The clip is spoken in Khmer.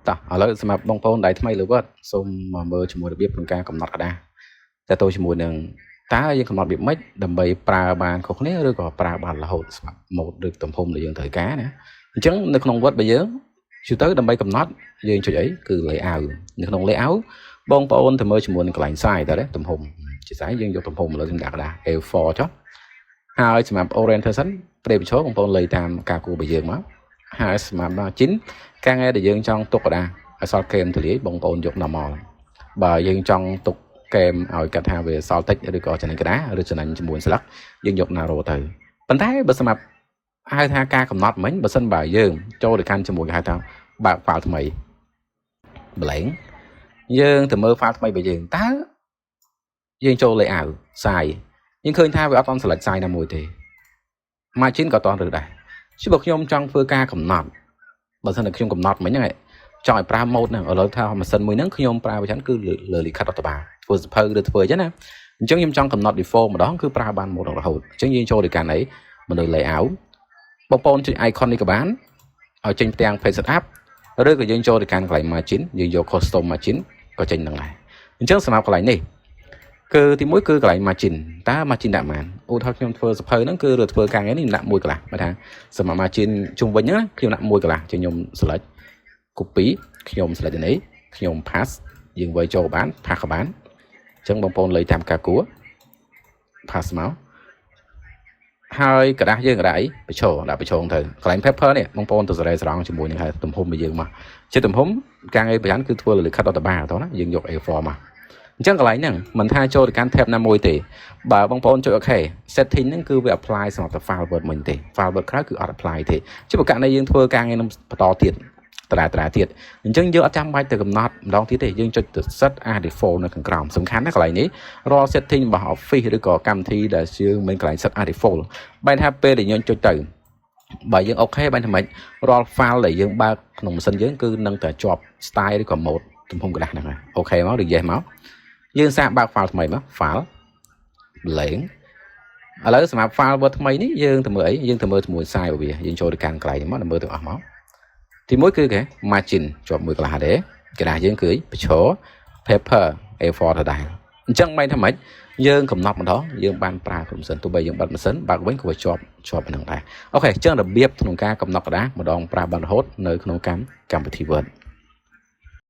តោះឥឡូវសម្រាប់បងប្អូនដែលថ្មីលើវត្តសូមមកមើលជាមួយរបៀបក្នុងការកំណត់ក្តារតែទៅជាមួយនឹងតើយើងកំណត់របៀបម៉េចដើម្បីប្រើបានខុសគ្នាឬក៏ប្រើបានរហូតសម្រាប់ម៉ូដឬទំហំដែលយើងត្រូវការណាអញ្ចឹងនៅក្នុងវត្តរបស់យើងជួទៅដើម្បីកំណត់យើងចុចអីគឺ layout នៅក្នុង layout បងប្អូនទៅមើលជាមួយនឹងកន្លែង size តើទំហំជាស្អីយើងយកទំហំលើសម្រាប់ក្តារ A4 ចុះហើយសម្រាប់ orientation ប្រេបឈរបងប្អូនលេខតាមការគូរបស់យើងមកហើយសម្រាប់ margin ការងារដែលយើងចង់ទុកក្តារឲ្យសល់កេមទលាយបងប្អូនយក normal បើយើងចង់ទុកកេមឲ្យកាត់ថាវាសល់តិចឬក៏ចំណេញក្តារឬចំណេញជាមួយស្លឹកយើងយក narrow ទៅប៉ុន្តែបើសម្រាប់ហៅថាការកំណត់មិញបើសិនបើយើងចូលទៅកាន់ជាមួយគេហៅថាបើក file ថ្មី blank យើងទៅមើល file ថ្មីរបស់យើងតើយើងចូល layout size យើងឃើញថាវាអត់ទាន់ select size ណាមួយទេ margin ក៏អត់ទាន់រើសដែរchứបើខ្ញុំចង់ធ្វើការកំណត់បើសិនតែខ្ញុំកំណត់មិញហ្នឹងចង់ឲ្យប្រើ mode ហ្នឹងឥឡូវថាម៉ាស៊ីនមួយហ្នឹងខ្ញុំប្រើប្រចាំគឺលើលិខិតអត្តបាលធ្វើសភៅឬធ្វើអញ្ចឹងណាអញ្ចឹងខ្ញុំចង់កំណត់ default ម្ដងគឺប្រើបាន mode រហូតអញ្ចឹងយើងចូលទៅកាន់អីមនុស្ស layout បងប្អូនចុច icon នេះក៏បានឲ្យចេញផ្ទាំង page setup ឬក៏យើងចូលទៅកាន់កន្លែង margin យើងយក custom margin ក៏ចេញនឹងដែរអញ្ចឹងសម្រាប់កន្លែងនេះគឺទីមួយគឺកន្លែង margin តើ margin ដាក់ប៉ុន្មានឧទាហរណ៍ខ្ញុំធ្វើសភៅហ្នឹងគឺឬធ្វើការងារនេះដាក់1កន្លះបើថាសម្រាប់ margin ជុំវិញហ្នឹងខ្ញុំដាក់1កន្លះជាខ្ញុំ select copy ខ្ញុំ select នេះខ្ញុំ pass យើងវាយចូលបាន pass ក៏បានអញ្ចឹងបងប្អូនលេខតាមការគួរ pass មកហើយกระดาษយើងกระดาษបញ្ឈរដាក់បញ្ឈរទៅកន្លែង paper នេះបងប្អូនទៅសរេស្រង់ជាមួយនឹងទំហំរបស់យើងមកជាទំហំការងារប្រហែលគឺធ្វើលិខិតអត្តបាលតោះណាយើងយក A4 មកអញ្ចឹងកន្លែងហ្នឹងមិនថាចូលទៅកាន់ tab ណាមួយទេបើបងប្អូនចុច OK setting ហ្នឹងគឺវា apply សម្រាប់តែ file word មិញទេ file word ក្រៅគឺអត់ apply ទេជាប្រកាសនេះយើងធ្វើការងារនឹងបន្តទៀតតារាទៀតអញ្ចឹងយើងអត់ចាំបាច់ទៅកំណត់ម្ដងទៀតទេយើងចុចទៅ set as default នៅខាងក្រោមសំខាន់ណាកន្លែងនេះរាល់ setting របស់ Office ឬក៏កម្មវិធីដែលយើងមានកន្លែង set as default បែរថាពេលដែលយើងចុចទៅបើយើង OK បែរថាម៉េចរាល់ file ដែលយើងបើកក្នុងម៉ាស៊ីនយើងគឺនឹងតែជាប់ style ឬក៏ mode ទំហំกระดาษហ្នឹងហើយ OK មកឬ yes មកយើងសាកបើក file ថ្មីមក file blank ឥឡូវសម្រាប់ file word ថ្មីនេះយើងទៅមើលអីយើងទៅមើលជាមួយ size របស់វាយើងចូលទៅកាន់កន្លែងនេះមកមើលទាំងអស់មកទីមួយគឺគេ margin ជាប់1កន្លះទេกระดาษយើងគឺបញ្ឈរ paper A4 ទៅដែរអញ្ចឹងមិនថាម៉េចយើងកំណត់ម្ដងយើងបានប្រើក្នុងម៉ាស៊ីនទោះបីយើងបិទម៉ាស៊ីនបើកវិញក៏វាជាប់ហ្នឹងដែរអូខេអញ្ចឹងរបៀបក្នុងការកំណត់กระดาษម្ដងប្រើបានរហូតនៅក្នុងកម្មវិធី Word